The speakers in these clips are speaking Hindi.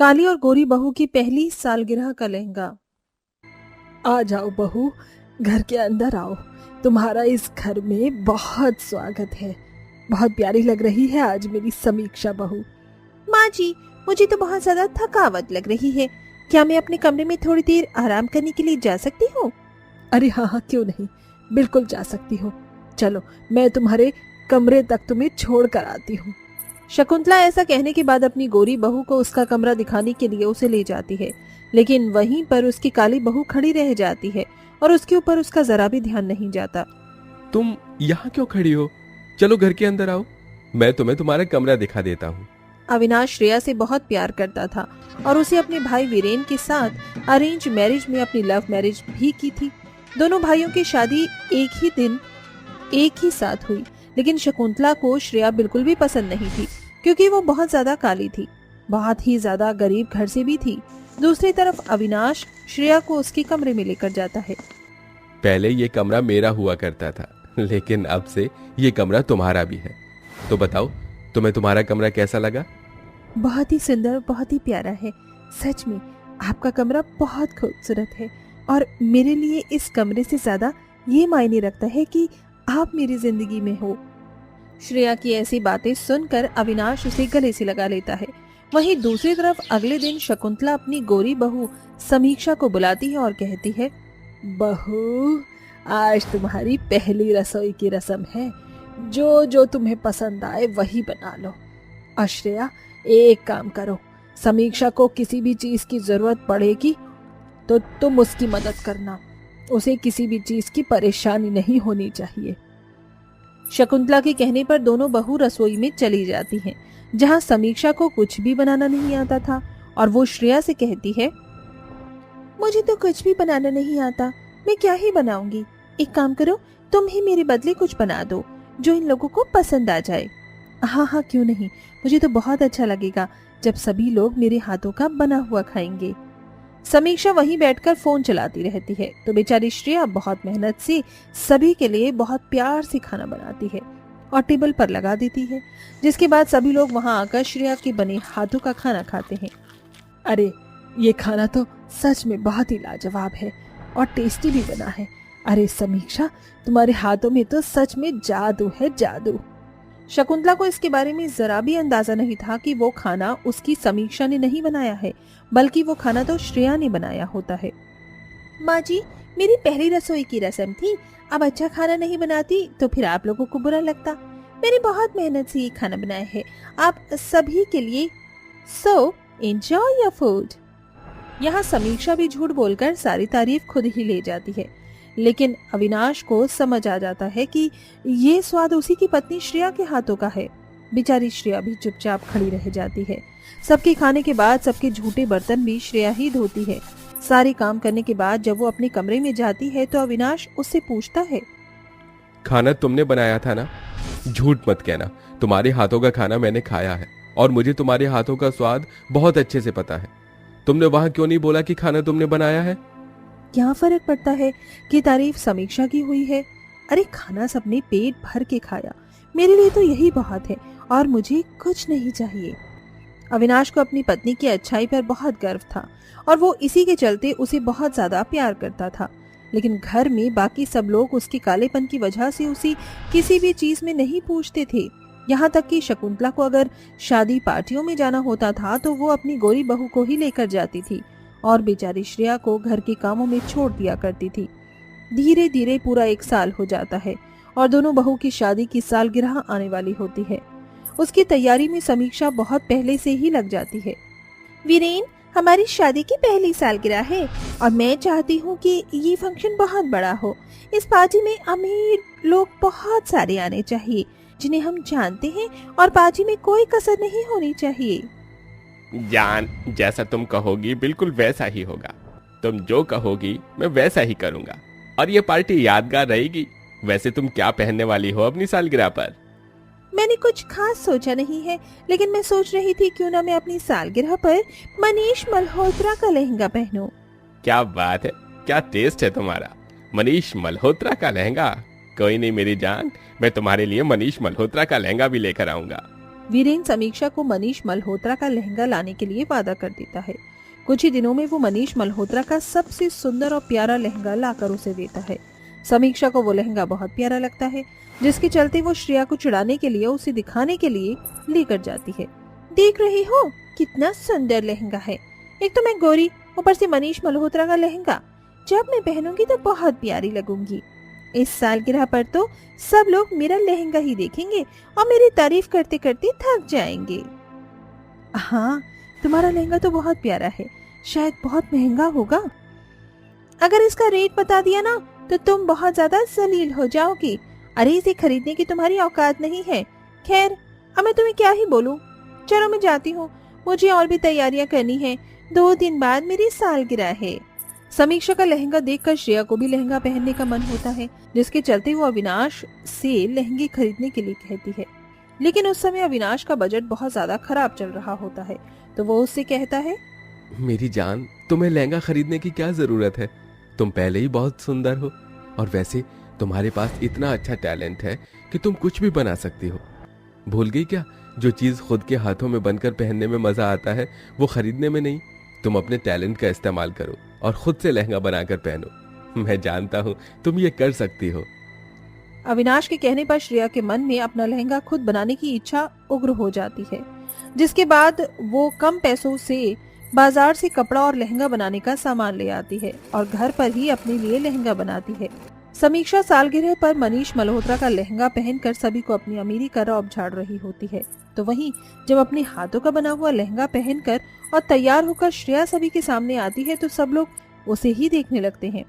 काली और गोरी बहू की पहली सालगिरह का लहंगा। आ जाओ बहू, घर के अंदर आओ। तुम्हारा इस घर में बहुत स्वागत है। बहुत प्यारी लग रही है आज मेरी समीक्षा बहू। माँ जी, मुझे तो बहुत ज्यादा थकावट लग रही है। क्या मैं अपने कमरे में थोड़ी देर आराम करने के लिए जा सकती हूँ? अरे हाँ हाँ, क्यों नहीं, बिल्कुल जा सकती हो। चलो, मैं तुम्हारे कमरे तक तुम्हें छोड़ कर आती हूँ। शकुंतला ऐसा कहने के बाद अपनी गोरी बहू को उसका कमरा दिखाने के लिए उसे ले जाती है, लेकिन वहीं पर उसकी काली बहू खड़ी रह जाती है और उसके ऊपर उसका जरा भी ध्यान नहीं जाता। तुम यहाँ क्यों खड़ी हो? चलो घर के अंदर आओ, मैं तुम्हें तुम्हारा कमरा दिखा देता हूँ। अविनाश श्रेया से बहुत प्यार करता था और उसे अपने भाई वीरेन के साथ अरेंज मैरिज में अपनी लव मैरिज भी की थी। दोनों भाइयों की शादी एक ही दिन एक ही साथ हुई, लेकिन शकुंतला को श्रेया बिल्कुल भी पसंद नहीं थी, क्योंकि वो बहुत ज्यादा काली थी, बहुत ही ज्यादा गरीब घर से भी थी। दूसरी तरफ अविनाश श्रेया को उसके कमरे में लेकर जाता है। पहले ये कमरा मेरा हुआ करता था, लेकिन अब से ये कमरा तुम्हारा भी है। तो बताओ, तुम्हें तुम्हारा कमरा कैसा लगा? बहुत ही सुंदर, बहुत ही प्यारा है। सच में आपका कमरा बहुत खूबसूरत है और मेरे लिए इस कमरे से ज्यादा ये मायने रखता है कि आप मेरी जिंदगी में हो। श्रेया की ऐसी बातें सुनकर अविनाश उसे गले से लगा लेता है। वहीं दूसरी तरफ अगले दिन शकुंतला अपनी गोरी बहू समीक्षा को बुलाती है और कहती है, बहू, आज तुम्हारी पहली रसोई की रस्म है। जो जो तुम्हें पसंद आए वही बना लो। और श्रेया, एक काम करो, समीक्षा को किसी भी चीज की जरूरत पड़ेगी तो तुम उसकी मदद करना। उसे किसी भी चीज की परेशानी नहीं होनी चाहिए। शकुंतला के कहने पर दोनों बहू रसोई में चली जाती हैं, जहां समीक्षा को कुछ भी बनाना नहीं आता था और वो श्रेया से कहती है, मुझे तो कुछ भी बनाना नहीं आता, मैं क्या ही बनाऊंगी। एक काम करो, तुम ही मेरे बदले कुछ बना दो जो इन लोगों को पसंद आ जाए। हाँ हाँ, क्यों नहीं, मुझे तो बहुत अच्छा लगेगा जब सभी लोग मेरे हाथों का बना हुआ खाएंगे। समीक्षा वहीं बैठकर फोन चलाती रहती है, तो बेचारी श्रेया बहुत मेहनत से सभी के लिए बहुत प्यार से खाना बनाती है और टेबल पर लगा देती है, जिसके बाद सभी लोग वहां आकर श्रेया के बने हाथों का खाना खाते हैं। अरे, ये खाना तो सच में बहुत ही लाजवाब है और टेस्टी भी बना है। अरे समीक्षा, तुम्हारे हाथों में तो सच में जादू है, जादू। शकुंतला को इसके बारे में जरा भी अंदाजा नहीं था कि वो खाना उसकी समीक्षा ने नहीं बनाया है, बल्कि वो खाना तो श्रेया ने बनाया होता है। माँ जी, मेरी पहली रसोई की रस्म थी, अब अच्छा खाना नहीं बनाती तो फिर आप लोगों को बुरा लगता। मैंने बहुत मेहनत से ये खाना बनाया है आप सभी के लिए, सो एंजॉय योर फूड। यहाँ समीक्षा भी झूठ बोलकर सारी तारीफ खुद ही ले जाती है, लेकिन अविनाश को समझ आ जाता है कि ये स्वाद उसी की पत्नी श्रेया के हाथों का है। बेचारी श्रेया भी चुपचाप खड़ी रह जाती है। सबके खाने के बाद सबके झूठे बर्तन भी श्रेया ही धोती है। सारे काम करने के बाद जब वो अपने कमरे में जाती है तो अविनाश उससे पूछता है, खाना तुमने बनाया था ना? झूठ मत कहना, तुम्हारे हाथों का खाना मैंने खाया है और मुझे तुम्हारे हाथों का स्वाद बहुत अच्छे से पता है। तुमने वहां क्यों नहीं बोला कि खाना तुमने बनाया है? क्या फर्क पड़ता है कि तारीफ समीक्षा की हुई है? अरे खाना सबने पेट भर के खाया, मेरे लिए तो यही बहुत है और मुझे कुछ नहीं चाहिए। अविनाश को अपनी पत्नी की अच्छाई पर बहुत गर्व था और वो इसी के चलते उसे बहुत ज्यादा प्यार करता था, लेकिन घर में बाकी सब लोग उसके कालेपन की वजह से उसे किसी भी चीज में नहीं पूछते थे। यहाँ तक कि शकुंतला को अगर शादी पार्टियों में जाना होता था तो वो अपनी गोरी बहू को ही लेकर जाती थी और बेचारी श्रेया को घर के कामों में छोड़ दिया करती थी। धीरे धीरे पूरा 1 साल हो जाता है और दोनों बहू की शादी की सालगिरह आने वाली होती है। उसकी तैयारी में समीक्षा बहुत पहले से ही लग जाती है। वीरेन, हमारी शादी की पहली सालगिरह है और मैं चाहती हूँ कि ये फंक्शन बहुत बड़ा हो। इस पार्टी में अमीर लोग बहुत सारे आने चाहिए जिन्हें हम जानते हैं और पार्टी में कोई कसर नहीं होनी चाहिए। जान, जैसा तुम कहोगी बिल्कुल वैसा ही होगा। तुम जो कहोगी मैं वैसा ही करूंगा और ये पार्टी यादगार रहेगी। वैसे तुम क्या पहनने वाली हो अपनी सालगिरह पर? मैंने कुछ खास सोचा नहीं है, लेकिन मैं सोच रही थी क्यों ना मैं अपनी सालगिरह पर मनीष मल्होत्रा का लहंगा पहनूं। क्या बात है, क्या टेस्ट है तुम्हारा। मनीष मल्होत्रा का लहंगा? कोई नहीं मेरी जान, मैं तुम्हारे लिए मनीष मल्होत्रा का लहंगा भी लेकर आऊंगा। वीरेन समीक्षा को मनीष मल्होत्रा का लहंगा लाने के लिए वादा कर देता है। कुछ ही दिनों में वो मनीष मल्होत्रा का सबसे सुंदर और प्यारा लहंगा लाकर उसे देता है। समीक्षा को वो लहंगा बहुत प्यारा लगता है, जिसके चलते वो श्रेया को चिढ़ाने के लिए उसे दिखाने के लिए लेकर जाती है। देख रही हो कितना सुंदर लहंगा है, एक तो मैं गोरी, ऊपर से मनीष मल्होत्रा का लहंगा, जब मैं पहनूंगी तो बहुत प्यारी लगूंगी। इस सालगिरह पर तो सब लोग मेरा लहंगा ही देखेंगे और मेरी तारीफ करते करते थक जाएंगे। हाँ, तुम्हारा लहंगा तो बहुत प्यारा है, शायद बहुत महंगा होगा। अगर इसका रेट बता दिया ना तो तुम बहुत ज्यादा जलील हो जाओगी। अरे इसे खरीदने की तुम्हारी औकात नहीं है। खैर, अब मैं तुम्हें क्या ही बोलूं। चलो मैं जाती हूँ, मुझे और भी तैयारियां करनी है। 2 दिन बाद मेरी सालगिरह है। समीक्षा का लहंगा देखकर श्रेया को भी लहंगा पहनने का मन होता है, जिसके चलते वो अविनाश से लहंगे खरीदने के लिए कहती है। लेकिन उस समय अविनाश का बजट बहुत ज्यादा खराब चल रहा होता है, तो वो उससे कहता है, मेरी जान, तुम्हें लहंगा खरीदने की क्या जरूरत है? तुम पहले ही बहुत सुंदर हो, और वैसे तुम्हारे पास इतना अच्छा टैलेंट है कि तुम कुछ भी बना सकती हो। भूल गई क्या, जो चीज खुद के हाथों में बनकर पहनने में मजा आता है वो खरीदने में नहीं। तुम अपने टैलेंट का इस्तेमाल करो और खुद से लहंगा बनाकर पहनो। मैं जानता हूँ तुम ये कर सकती हो। अविनाश के कहने पर श्रेया के मन में अपना लहंगा खुद बनाने की इच्छा उग्र हो जाती है, जिसके बाद वो कम पैसों से बाजार से कपड़ा और लहंगा बनाने का सामान ले आती है और घर पर ही अपने लिए लहंगा बनाती है। समीक्षा सालगिरह पर मनीष मल्होत्रा का लहंगा पहनकर सभी को अपनी अमीरी का रौब झाड़ रही होती है, तो वहीं जब अपने हाथों का बना हुआ लहंगा पहनकर और तैयार होकर श्रेया सभी के सामने आती है तो सब लोग उसे ही देखने लगते हैं।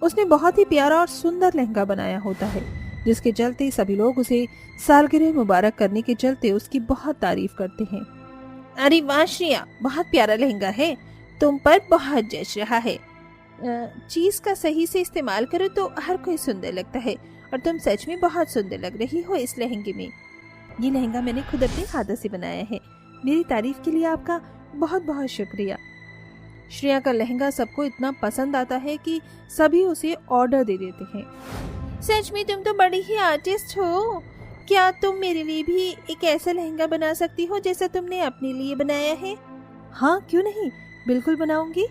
उसने बहुत ही प्यारा और सुंदर लहंगा बनाया होता है, जिसके चलते सभी लोग उसे सालगिरह मुबारक करने के चलते उसकी बहुत तारीफ करते हैं। अरे वाह श्रेया, बहुत प्यारा लहंगा है, तुम पर बहुत जच रहा है। चीज का सही से इस्तेमाल करो तो हर कोई सुंदर लगता है, और तुम सच में बहुत सुंदर लग रही हो इस लहंगे में। ये लहंगा मैंने खुद अपने हाथों से बनाया है। मेरी तारीफ के लिए आपका बहुत बहुत शुक्रिया। श्रेया का लहंगा सबको इतना पसंद आता है कि सभी उसे ऑर्डर दे देते हैं। सच में तुम तो बड़ी ही आर्टिस्ट हो। क्या तुम मेरे लिए भी एक ऐसा लहंगा बना सकती हो जैसा तुमने अपने लिए बनाया है? हाँ, क्यों नहीं, बिल्कुल बनाऊंगी।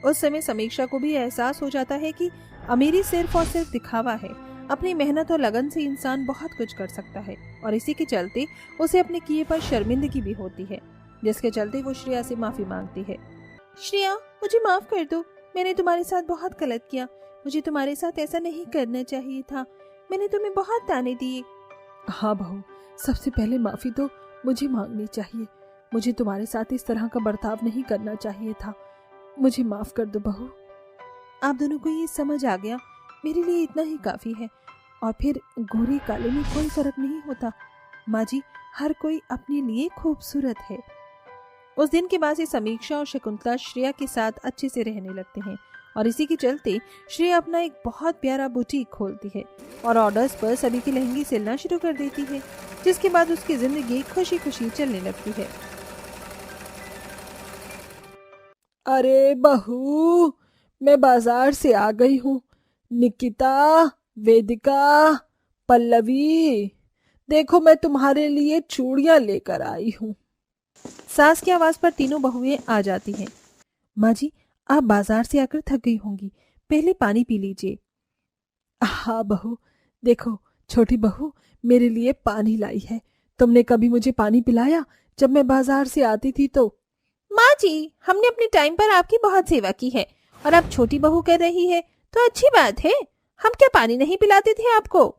उस समय समीक्षा को भी एहसास हो जाता है कि अमीरी सिर्फ और सिर्फ दिखावा है। अपनी मेहनत और लगन से इंसान बहुत कुछ कर सकता है, और इसी के चलते उसे अपने किए पर शर्मिंदगी भी होती है, जिसके चलते वो श्रेया से माफी मांगती है। श्रेया, मुझे माफ कर दो, मैंने तुम्हारे साथ बहुत गलत किया। मुझे तुम्हारे साथ ऐसा नहीं करना चाहिए था। मैंने तुम्हें बहुत ताने दिए। हाँ बहू, सबसे पहले माफी तो मुझे मांगनी चाहिए। मुझे तुम्हारे साथ इस तरह का बर्ताव नहीं करना चाहिए था। मुझे माफ कर दो बहू। आप दोनों को ये समझ आ गया, मेरे लिए इतना ही काफी है। और फिर गोरे काले में कोई फर्क नहीं होता। माँ जी, हर कोई अपने लिए खूबसूरत है। उस दिन के बाद से समीक्षा और शकुंतला श्रेया के साथ अच्छे से रहने लगते हैं, और इसी के चलते श्रेया अपना एक बहुत प्यारा बुटीक खोलती है और ऑर्डर्स पर सभी के लहंगे सिलना शुरू कर देती है, जिसके बाद उसकी जिंदगी खुशी खुशी चलने लगती है। अरे बहू, मैं बाजार से आ गई हूँ। निकिता, वेदिका, पल्लवी, देखो मैं तुम्हारे लिए चूड़ियां लेकर आई हूँ। सास की आवाज पर तीनों बहुएं आ जाती हैं। माँ जी, आप बाजार से आकर थक गई होंगी, पहले पानी पी लीजिए। हाँ बहू, देखो छोटी बहू मेरे लिए पानी लाई है। तुमने कभी मुझे पानी पिलाया जब मैं बाजार से आती थी तो? माँ जी, हमने अपने टाइम पर आपकी बहुत सेवा की है, और अब छोटी बहू कर रही है तो अच्छी बात है। हम क्या पानी नहीं पिलाते थे आपको?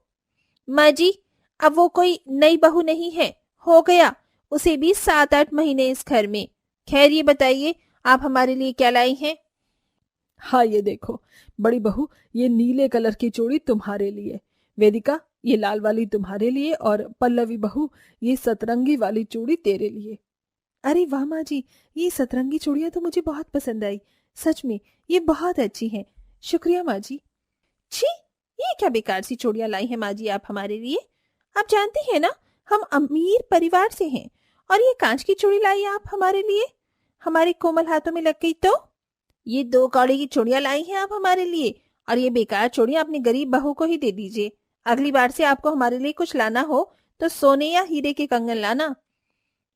माँ जी, अब वो कोई नई बहू नहीं है, हो गया उसे भी 7-8 महीने इस घर में। खैर ये बताइए, आप हमारे लिए क्या लाई हैं? हाँ ये देखो बड़ी बहू, ये नीले कलर की चूड़ी तुम्हारे लिए। वेदिका, ये लाल वाली तुम्हारे लिए, और पल्लवी बहू, ये सतरंगी वाली चूड़ी तेरे लिए। अरे वाह माँ जी, ये सतरंगी चूड़ियां तो मुझे बहुत पसंद आई। सच में ये बहुत अच्छी हैं। शुक्रिया माँ जी। छी, ये क्या बेकार सी चूड़ियां लाई हैं माँ जी आप हमारे लिए? आप जानती हैं ना, हम अमीर परिवार से हैं, और ये कांच की चूड़ी लाई आप हमारे लिए, हमारे कोमल हाथों में लग गई तो? ये 2 कौड़ी की चूड़ियां लाई हैं आप हमारे लिए, और ये बेकार चूड़ियां अपनी गरीब बहू को ही दे दीजिए। अगली बार से आपको हमारे लिए कुछ लाना हो तो सोने या हीरे के कंगन लाना।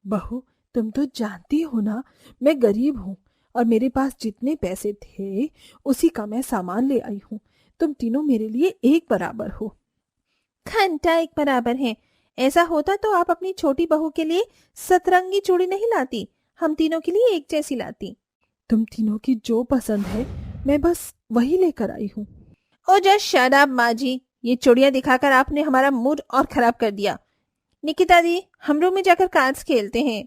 बहू, तुम तो जानती हो ना, मैं गरीब हूँ और मेरे पास जितने पैसे थे उसी का मैं सामान ले आई हूँ। तुम तीनों मेरे लिए एक बराबर हो। घंटा एक बराबर है। ऐसा होता तो आप अपनी छोटी बहू के लिए सतरंगी चूड़ी नहीं लाती, हम तीनों के लिए एक जैसी लाती। तुम तीनों की जो पसंद है मैं बस वही लेकर आई हूँ। ओ जस्ट शट अप माँ जी, ये चूड़ियां दिखाकर आपने हमारा मूड और खराब कर दिया। निकिता दी, हम रूम में जाकर कार्ड्स खेलते हैं।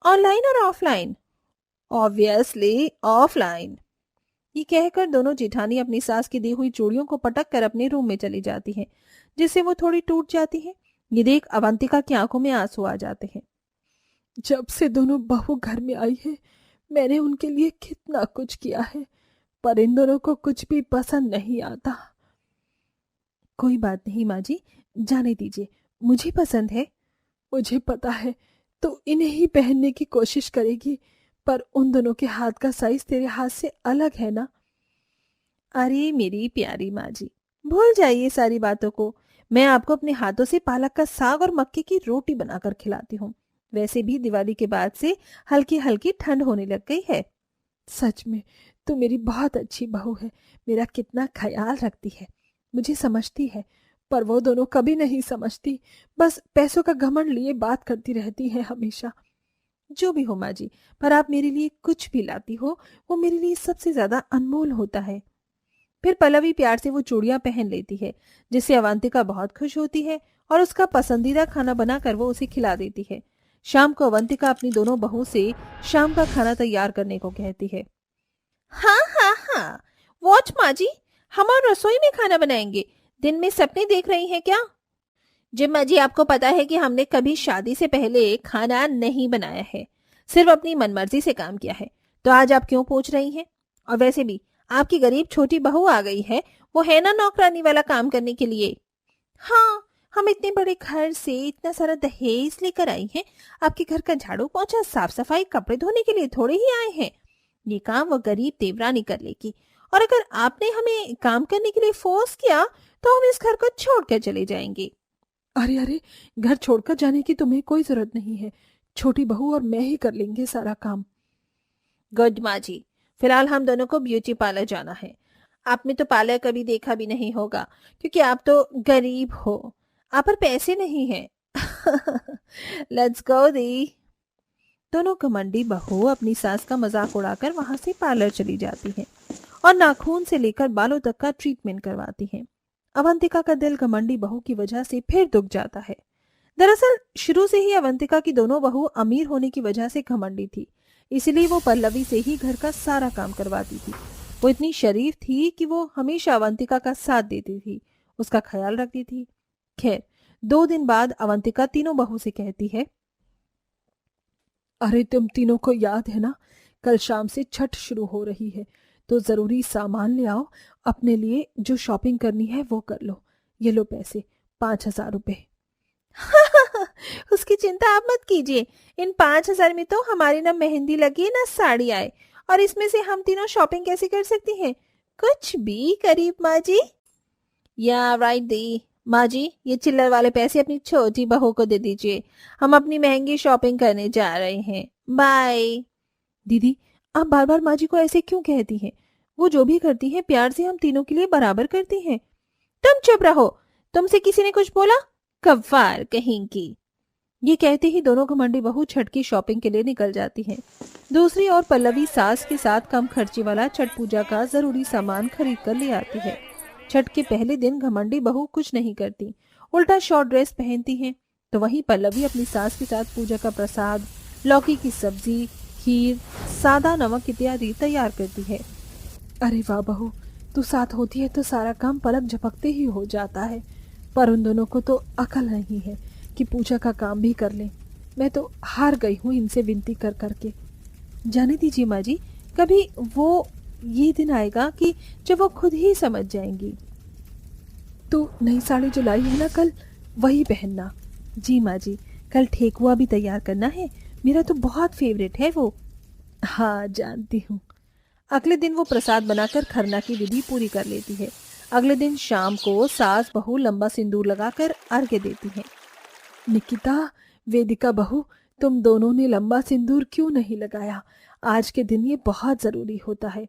ऑनलाइन और ऑफलाइन? Obviously offline. ये कहकर दोनों जेठानी अपनी सास की दी हुई चूड़ियों को पटक कर अपने रूम में चली जाती हैं, जिससे वो थोड़ी टूट जाती हैं। ये देख अवंतिका की आंखों में आंसू आ जाते हैं। जब से दोनों बहू घर में आई है मैंने उनके लिए कितना कुछ किया है, पर इन दोनों को कुछ भी पसंद नहीं आता। कोई बात नहीं माँ जी, जाने दीजिए, मुझे पसंद है। मुझे पता है तो इन्हें ही पहनने की कोशिश करेगी, पर उन दोनों के हाथ का साइज तेरे हाथ से अलग है ना। अरे मेरी प्यारी माँ जी, भूल जाइए सारी बातों को। मैं आपको अपने हाथों से पालक का साग और मक्के की रोटी बनाकर खिलाती हूँ। वैसे भी दिवाली के बाद से हल्की हल्की ठंड होने लग गई है। सच में तू मेरी बहुत अच्छी बहू है, मेरा कितना ख्याल रखती है, मुझे समझती है, पर वो दोनों कभी नहीं समझती, बस पैसों का घमंड लिए बात करती रहती है हमेशा। जो भी हो माँ जी, पर आप मेरे लिए कुछ भी लाती हो वो मेरे लिए सबसे ज्यादा अनमोल होता है। फिर पल्लवी प्यार से वो चूड़ियां पहन लेती है, जिससे अवंतिका बहुत खुश होती है और उसका पसंदीदा खाना बनाकर वो उसे खिला देती है। शाम को अवंतिका अपनी दोनों बहू से शाम का खाना तैयार करने को कहती है। हाँ हाँ हाँ, वॉच माँ जी, हम और रसोई में खाना बनाएंगे। दिन में सपने देख रही हैं क्या? जिम्मा जी, आपको पता है कि हमने कभी शादी से पहले खाना नहीं बनाया है, सिर्फ अपनी मनमर्जी से काम किया है। तो आज आप क्यों पूछ रही हैं? और वैसे भी आपकी गरीब छोटी बहू आ गई है, वो है ना नौकरानी वाला काम करने के लिए। हाँ, हम इतने बड़े घर से इतना सारा दहेज लेकर आई हैं, आपके घर का झाड़ू पोछा साफ सफाई कपड़े धोने के लिए थोड़े ही आए हैं। ये काम वो गरीब देवरानी कर लेगी, और अगर आपने हमें काम करने के लिए फोर्स किया तो हम इस घर को छोड़कर चले जाएंगे। अरे अरे, घर छोड़कर जाने की तुम्हें कोई जरूरत नहीं है, छोटी बहू और मैं ही कर लेंगे सारा काम। गुड माँ जी, फिलहाल हम दोनों को ब्यूटी पार्लर जाना है। आपने तो पार्लर कभी देखा भी नहीं होगा, क्योंकि आप तो गरीब हो, आप पर पैसे नहीं हैं। लेट्स गो दी। दोनों घमंडी बहू अपनी सास का मजाक उड़ाकर वहां से पार्लर चली जाती हैं और नाखून से लेकर बालों तक का ट्रीटमेंट करवाती हैं। अवंतिका का दिल घमंडी बहू की वजह से फिर दुख जाता है। दरअसल शुरू से ही अवंतिका की दोनों बहू अमीर होने की वजह से घमंडी थी, इसलिए वो पल्लवी से ही घर का सारा काम करवाती थी। वो इतनी शरीफ थी कि वो हमेशा अवंतिका का साथ देती थी, उसका ख्याल रखती थी। खैर, 2 दिन बाद अवंतिका तीनों बहू से कहती है, अरे तुम तीनों को याद है ना, कल शाम से छठ शुरू हो रही है, तो जरूरी सामान ले आओ, अपने लिए जो शॉपिंग करनी है वो कर लो। ये लो पैसे, 5,000 रुपए। उसकी चिंता आप मत कीजिए, इन 5,000 में तो हमारी ना मेहंदी लगी ना साड़ी आए, और इसमें से हम तीनों शॉपिंग कैसे कर सकती हैं? कुछ भी करीब माँ जी। या राइट दी माँ जी, ये चिल्लर वाले पैसे अपनी छोटी बहू को दे दीजिए, हम अपनी महंगी शॉपिंग करने जा रहे हैं। बाय। दीदी, आप बार बार माँ जी को ऐसे क्यों कहती हैं? वो जो भी करती हैं प्यार से हम तीनों के लिए बराबर करती हैं। तुम चुप रहो, तुमसे किसी ने कुछ बोला? कव्वार कहीं की। ये कहते ही दोनों घमंडी बहू छठ की शॉपिंग के लिए निकल जाती हैं। दूसरी ओर पल्लवी सास के साथ कम खर्ची वाला छठ पूजा का जरूरी सामान खरीद कर ले आती है। छठ के पहले दिन घमंडी बहू कुछ नहीं करती, उल्टा शॉर्ट ड्रेस पहनती हैं, तो वहीं पल्लवी अपनी सास के साथ पूजा का प्रसाद, लौकी की सब्जी, खीर, सादा नमक इत्यादि तैयार करती है। अरे वाह बहू, तू साथ होती है तो सारा काम पलक झपकते ही हो जाता है, पर उन दोनों को तो अकल नहीं है कि पूजा का काम भी कर लें। मैं तो हार गई हूँ इनसे विनती कर करके। जाने दीजिए माँ जी, कभी वो ये दिन आएगा कि जब वो खुद ही समझ जाएंगी। तो नई साड़ी जो लाई है ना कल, वही पहनना। जी माँ जी, कल ठेकुआ भी तैयार करना है, मेरा तो बहुत फेवरेट है वो। हाँ जानती हूँ। अगले दिन वो प्रसाद बनाकर खरना की विधि पूरी कर लेती है। अगले दिन शाम को सास बहू लंबा सिंदूर लगाकर अर्घ्य देती हैं। निकिता, वेदिका बहू, तुम दोनों ने लंबा सिंदूर क्यों नहीं लगाया? आज के दिन ये बहुत जरूरी होता है।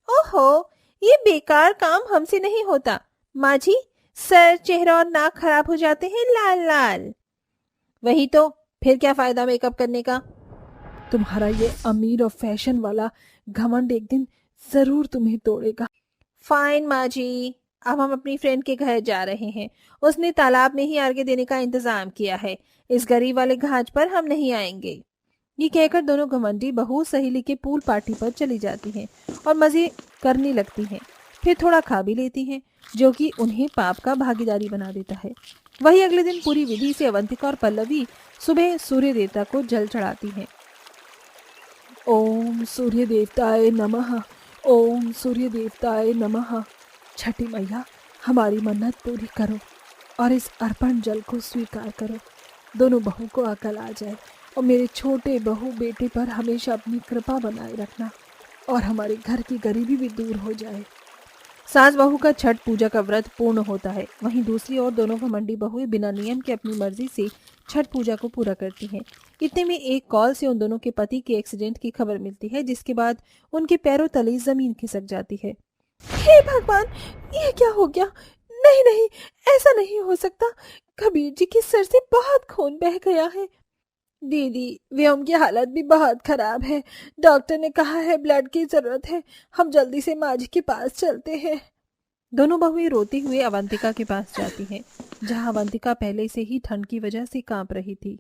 ओहो, ये बेकार काम हमसे नहीं होता। माँ जी, सर, चेहरा और नाक खराब हो जाते हैं लाल लाल। वही तो, फिर क्या फायदा मेकअप करने का। तुम्हारा ये अमीर और फैशन वाला घमंड एक दिन जरूर तुम्हें तोड़ेगा। फाइन माँ जी, अब हम अपनी फ्रेंड के घर जा रहे हैं। उसने तालाब में ही अर्घ्य देने का इंतजाम किया है। इस गरीब वाले घाट पर हम नहीं आएंगे। ये कहकर दोनों घमंडी बहू सहेली के पूल पार्टी पर चली जाती हैं और मजे करने लगती हैं। फिर थोड़ा खा भी लेती हैं, जो कि उन्हें पाप का भागीदारी बना देता है। वही अगले दिन पूरी विधि से अवंतिका और पल्लवी सुबह सूर्य देवता को जल चढ़ाती हैं। ओम सूर्य देवताय नमः, ओम सूर्य देवताय नमः। छठी मैया, हमारी मन्नत पूरी करो और इस अर्पण जल को स्वीकार करो। दोनों बहू को अकल आ जाए और मेरे छोटे बहू बेटे पर हमेशा अपनी कृपा बनाए रखना और हमारे घर की गरीबी भी दूर हो जाए। सास बहू का छठ पूजा का व्रत पूर्ण होता है। वहीं दूसरी ओर दोनों घमंडी बहुएं बिना नियम के अपनी मर्जी से छठ पूजा को पूरा करती हैं। इतने में एक कॉल से उन दोनों के पति के एक्सीडेंट की खबर मिलती है, जिसके बाद उनके पैरों तले जमीन खिसक जाती है। हे भगवान, ये क्या हो गया? नहीं नहीं, ऐसा नहीं हो सकता। कबीर जी के सर से बहुत खून बह गया है। दीदी, व्योम की हालत भी बहुत खराब है। डॉक्टर ने कहा है ब्लड की जरूरत है। हम जल्दी से माँ जी के पास चलते हैं। दोनों बहुएं रोते हुए अवंतिका के पास जाती हैं, जहां अवंतिका पहले से ही ठंड की वजह से कांप रही थी।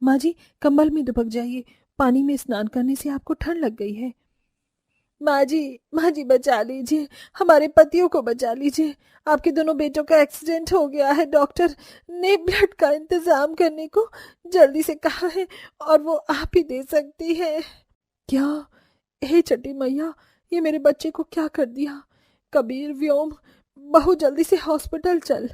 माँ जी, कंबल में दुबक जाइए। पानी में स्नान करने से आपको ठंड लग गई है। माँ जी बचा लीजिए, हमारे पतियों को बचा लीजिए। आपके दोनों बेटों का एक्सीडेंट हो गया है। डॉक्टर ने ब्लड का इंतजाम करने को जल्दी से कहा है और वो आप ही दे सकती है। क्या? हे छठी मैया, ये मेरे बच्चे को क्या कर दिया? कबीर, व्योम, बहू, जल्दी से हॉस्पिटल चल।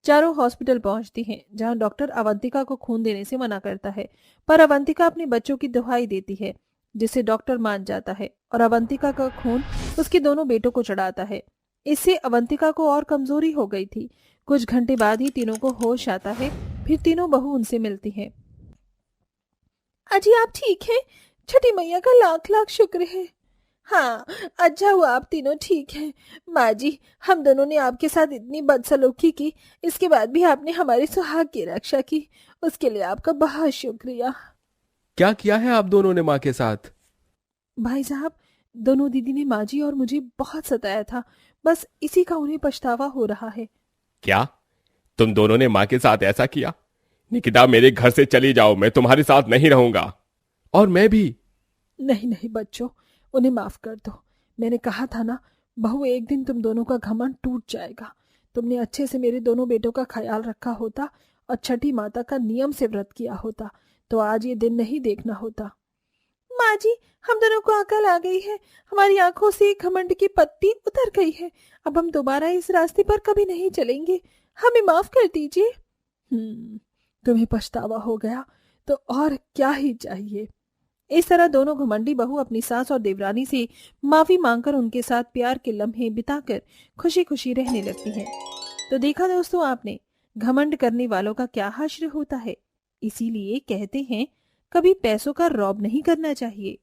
चारों हॉस्पिटल पहुंचती हैं, जहां डॉक्टर अवंतिका को खून देने से मना करता है, पर अवंतिका अपने बच्चों की दुहाई देती है, जिसे डॉक्टर मान जाता है और अवंतिका का खून उसके दोनों बेटों को चढ़ाता है। इससे अवंतिका को और कमजोरी हो गई थी। कुछ घंटे बाद ही तीनों को होश आता है। फिर तीनों बहू उनसे मिलती हैं। अजी, आप ठीक हैं? छठी मैया का लाख लाख शुक्र है। हाँ, अच्छा हुआ आप तीनों ठीक हैं। माँ जी, हम दोनों ने आपके साथ इतनी बदसलूकी की, इसके बाद भी आपने हमारे सुहाग की रक्षा की, उसके लिए आपका बहुत शुक्रिया। क्या किया है आप दोनों ने माँ के साथ? भाई साहब, दोनों दीदी ने माँ जी और मुझे बहुत सताया था। बस इसी का उन्हें पछतावा हो रहा है। क्या तुम दोनों ने माँ के साथ ऐसा किया? निकिता, मेरे घर से चली जाओ, मैं तुम्हारे साथ नहीं रहूंगा। और मैं भी। नहीं नहीं बच्चों, उन्हें माफ कर दो। मैंने कहा था ना, बहू, एक दिन तुम दोनों का घमंड टूट जाएगा। तुमने अच्छे से मेरे दोनों बेटों का ख्याल रखा होता और छठी माता का नियम से व्रत किया होता तो आज ये दिन नहीं देखना होता। माँ जी, हम दोनों को अकल आ गई है। हमारी आंखों से घमंड की पत्ती उतर गई है। अब हम दोबारा इस रास्ते पर कभी नहीं चलेंगे। हमें माफ कर दीजिए। तुम्हें पछतावा हो गया तो और क्या ही चाहिए। इस तरह दोनों घमंडी बहू अपनी सास और देवरानी से माफी मांगकर उनके साथ प्यार के लम्हे बिताकर खुशी खुशी रहने लगती हैं। तो देखा दोस्तों आपने, घमंड करने वालों का क्या हश्र होता है। इसीलिए कहते हैं, कभी पैसों का रौब नहीं करना चाहिए।